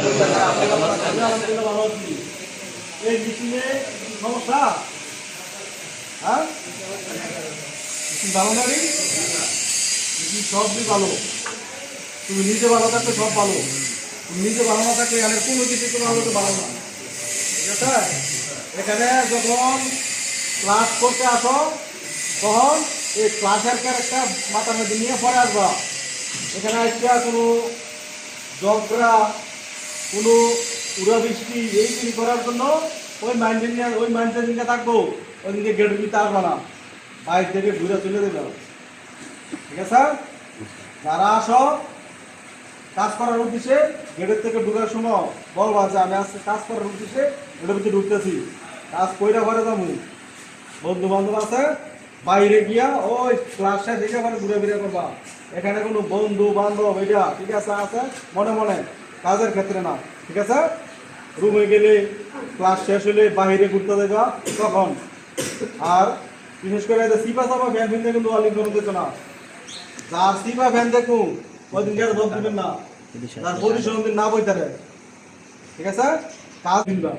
আলহামদুলিল্লাহ ভালো আছি। এই মেশিনে সমস্যা, হ্যাঁ ভালো না রে, সবই ভালো। তুমি নিজে ভালো থাকলে সব ভালো, তুমি নিজে ভালো না থাকলে এখানে কোনো কিছু তোমার হতে ভালো না। ঠিক আছে, এখানে যখন ক্লাস করতে আসো তখন এই ক্লাসের একটা মাথার মধ্যে নিয়ে পরে আসবা। এখানে একটা কোনো ঝগড়া, কোনো উড়াবৃষ্টি এইগুলি করার জন্য ওই মাইন্ডের থাকবো। ওইদিকে গেটের ভিতরে আসবা না, বাইরে থেকে ঘুরে চলে দেবে। ঠিক আছে, যারা আসো কাজ করার উদ্দেশ্যে গেটের থেকে ঢুকার সময় বলবা যে আমি আজকে কাজ করার উদ্দেশ্যে এটার ভিতরে ঢুকতেছি, কাজ কইরা ঘরে যাবো। বন্ধু বান্ধব আছে, বাইরে গিয়া ওই ক্লাসটা দেখে মানে ঘুরে ফিরে করবা। এখানে কোনো বন্ধু বান্ধব এটা ঠিক আছে আছে মনে মনে, কাজের ক্ষেত্রে না। ঠিক আছে, রুমে গেলে ক্লাস শেষ হলে বাইরে ঘুরতে দেবা তখন। আর বিশেষ করে সিপা চাপা ফ্যান ফিনতে কিন্তু অলিক কোনো দিত না। যার সিপা ফ্যান দেখুন ওই দিন জব দিবেন না, তার পজিশন দিন না বইতে। ঠিক আছে, কাজ দিনবা।